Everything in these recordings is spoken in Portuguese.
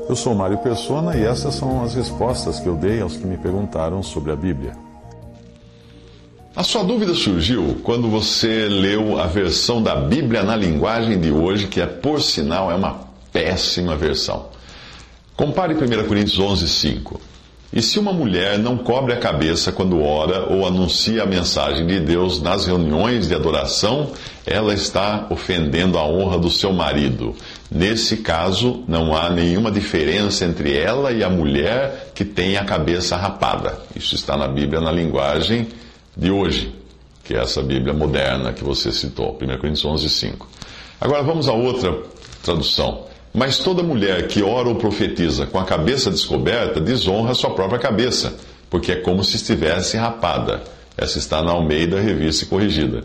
Eu sou Mário Persona e essas são as respostas que eu dei aos que me perguntaram sobre a Bíblia. A sua dúvida surgiu quando você leu a versão da Bíblia na linguagem de hoje, que por sinal é uma péssima versão. Compare 1 Coríntios 11:5. E se uma mulher não cobre a cabeça quando ora ou anuncia a mensagem de Deus nas reuniões de adoração, ela está ofendendo a honra do seu marido. Nesse caso, não há nenhuma diferença entre ela e a mulher que tem a cabeça rapada. Isso está na Bíblia na linguagem de hoje, que é essa Bíblia moderna que você citou, 1 Coríntios 11:5. Agora vamos a outra tradução. Mas toda mulher que ora ou profetiza com a cabeça descoberta desonra a sua própria cabeça, porque é como se estivesse rapada. Essa está na Almeida, Revista e Corrigida.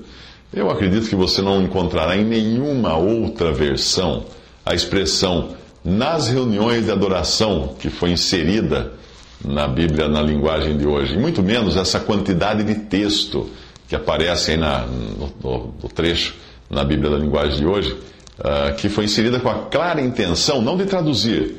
Eu acredito que você não encontrará em nenhuma outra versão a expressão nas reuniões de adoração que foi inserida na Bíblia na linguagem de hoje, e muito menos essa quantidade de texto que aparece aí no trecho na Bíblia da linguagem de hoje, que foi inserida com a clara intenção, não de traduzir,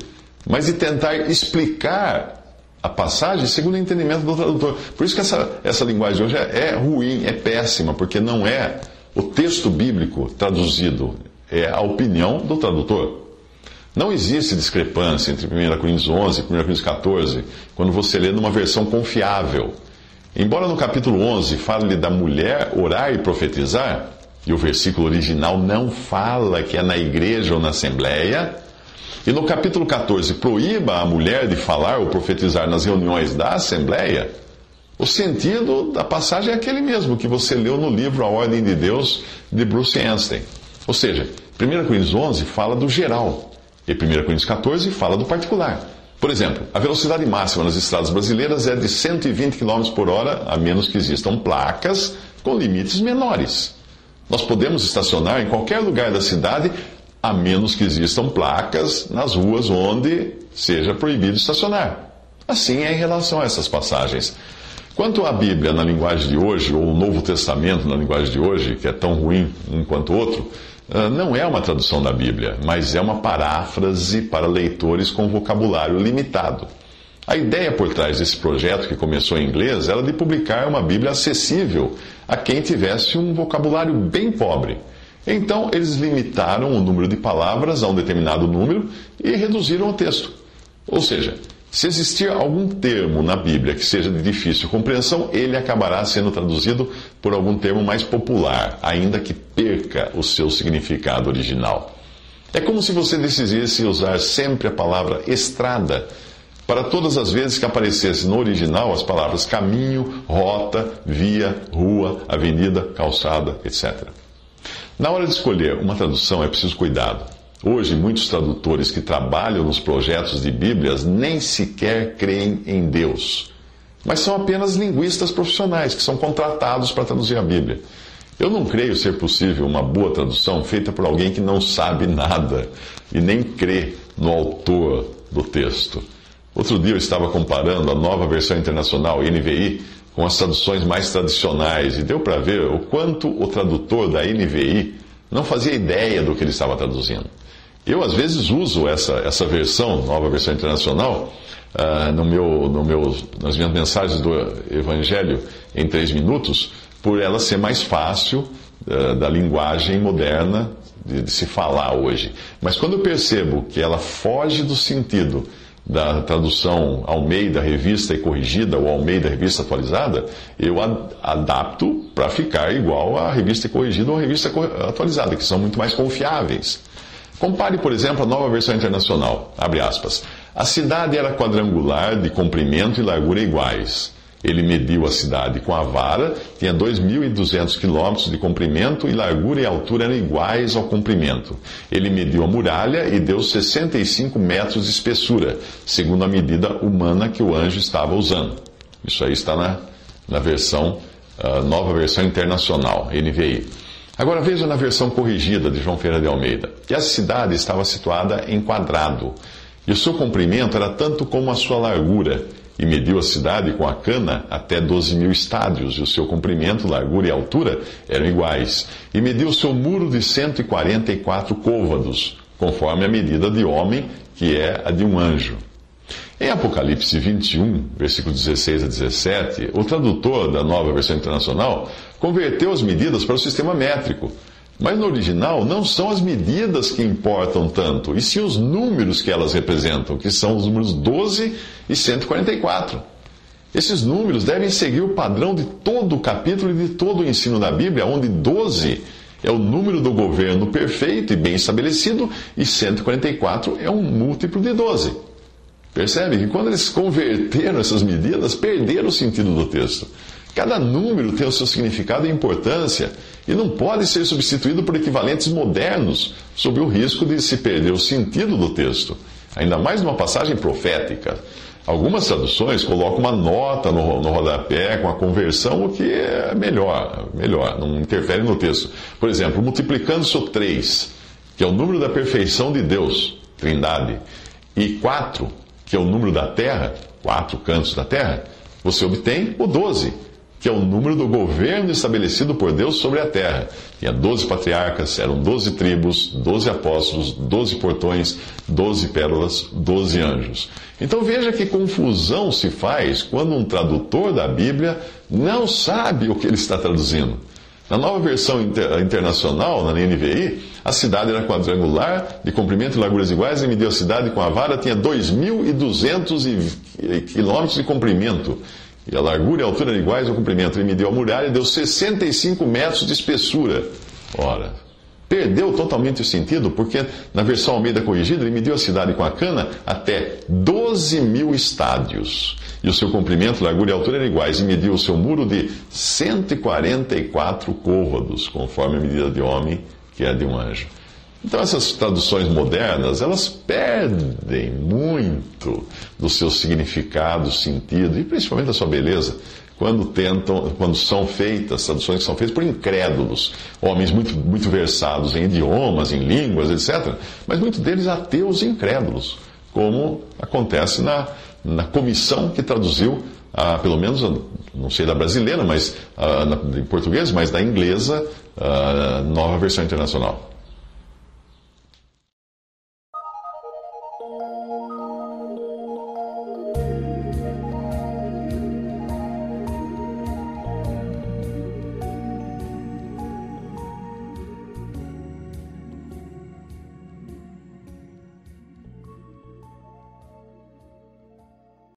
mas de tentar explicar a passagem segundo o entendimento do tradutor. Por isso que essa linguagem de hoje é ruim, é péssima, porque não é o texto bíblico traduzido, é a opinião do tradutor. Não existe discrepância entre 1 Coríntios 11 e 1 Coríntios 14, quando você lê numa versão confiável. Embora no capítulo 11 fale da mulher orar e profetizar, e o versículo original não fala que é na igreja ou na assembleia, e no capítulo 14 proíba a mulher de falar ou profetizar nas reuniões da assembleia, o sentido da passagem é aquele mesmo que você leu no livro A Ordem de Deus, de Bruce Anstey. Ou seja, 1 Coríntios 11 fala do geral, e 1 Coríntios 14 fala do particular. Por exemplo, a velocidade máxima nas estradas brasileiras é de 120 km por hora, a menos que existam placas com limites menores. Nós podemos estacionar em qualquer lugar da cidade, a menos que existam placas nas ruas onde seja proibido estacionar. Assim é em relação a essas passagens. Quanto à Bíblia na linguagem de hoje, ou o Novo Testamento na linguagem de hoje, que é tão ruim um quanto o outro, não é uma tradução da Bíblia, mas é uma paráfrase para leitores com vocabulário limitado. A ideia por trás desse projeto, que começou em inglês, era de publicar uma Bíblia acessível a quem tivesse um vocabulário bem pobre. Então, eles limitaram o número de palavras a um determinado número e reduziram o texto. Ou seja, se existir algum termo na Bíblia que seja de difícil compreensão, ele acabará sendo traduzido por algum termo mais popular, ainda que perca o seu significado original. É como se você decidisse usar sempre a palavra estrada para todas as vezes que aparecesse no original as palavras caminho, rota, via, rua, avenida, calçada, etc. Na hora de escolher uma tradução é preciso cuidado. Hoje, muitos tradutores que trabalham nos projetos de Bíblias nem sequer creem em Deus, mas são apenas linguistas profissionais que são contratados para traduzir a Bíblia. Eu não creio ser possível uma boa tradução feita por alguém que não sabe nada e nem crê no autor do texto. Outro dia eu estava comparando a nova versão internacional, NVI, com as traduções mais tradicionais, e deu para ver o quanto o tradutor da NVI não fazia ideia do que ele estava traduzindo. Eu, às vezes, uso essa versão, nova versão internacional, nas minhas mensagens do Evangelho em 3 minutos, por ela ser mais fácil da linguagem moderna de se falar hoje. Mas quando eu percebo que ela foge do sentido da tradução Almeida, Revista e Corrigida, ou Almeida, Revista Atualizada, eu adapto para ficar igual à Revista Corrigida ou a Revista Atualizada, que são muito mais confiáveis. Compare, por exemplo, a nova versão internacional. Abre aspas. A cidade era quadrangular, de comprimento e largura iguais. Ele mediu a cidade com a vara, tinha 2.200 quilômetros de comprimento e largura e altura eram iguais ao comprimento. Ele mediu a muralha e deu 65 metros de espessura, segundo a medida humana que o anjo estava usando. Isso aí está na versão, nova versão internacional, NVI. Agora veja na versão corrigida de João Ferreira de Almeida, que a cidade estava situada em quadrado, e o seu comprimento era tanto como a sua largura, e mediu a cidade com a cana até 12.000 estádios, e o seu comprimento, largura e altura eram iguais. E mediu o seu muro de 144 côvados, conforme a medida de homem, que é a de um anjo. Em Apocalipse 21, versículos 16 a 17, o tradutor da Nova Versão Internacional converteu as medidas para o sistema métrico. Mas no original não são as medidas que importam tanto, e sim os números que elas representam, que são os números 12 e 144. Esses números devem seguir o padrão de todo o capítulo e de todo o ensino da Bíblia, onde 12 é o número do governo perfeito e bem estabelecido, e 144 é um múltiplo de 12. Percebe que quando eles converteram essas medidas, perderam o sentido do texto. Cada número tem o seu significado e importância e não pode ser substituído por equivalentes modernos, sob o risco de se perder o sentido do texto, ainda mais numa passagem profética. Algumas traduções colocam uma nota no rodapé com a conversão, o que é melhor, não interfere no texto. Por exemplo, multiplicando-se o 3, que é o número da perfeição de Deus, Trindade, e 4, que é o número da terra, 4 cantos da terra, você obtém o 12, que é o número do governo estabelecido por Deus sobre a terra. Tinha 12 patriarcas, eram 12 tribos, 12 apóstolos, 12 portões, 12 pérolas, 12 anjos. Então veja que confusão se faz quando um tradutor da Bíblia não sabe o que ele está traduzindo. Na Nova Versão Internacional, na NVI, a cidade era quadrangular, de comprimento e larguras iguais, e mediu a cidade com a vara, tinha 2.200 quilômetros de comprimento. E a largura e a altura eram iguais ao comprimento. Ele mediu a muralha e deu 65 metros de espessura. Ora, perdeu totalmente o sentido, porque na versão Almeida corrigida, ele mediu a cidade com a cana até 12.000 estádios. E o seu comprimento, largura e altura eram iguais. E mediu o seu muro de 144 côvados, conforme a medida de homem, que é a de um anjo. Então essas traduções modernas, elas perdem muito do seu significado, sentido e principalmente da sua beleza, quando são feitas, traduções que são feitas por incrédulos, homens muito versados em idiomas, em línguas, etc., mas muitos deles ateus e incrédulos, como acontece na comissão que traduziu, pelo menos, não sei da brasileira, mas em português, mas da inglesa, Nova Versão Internacional.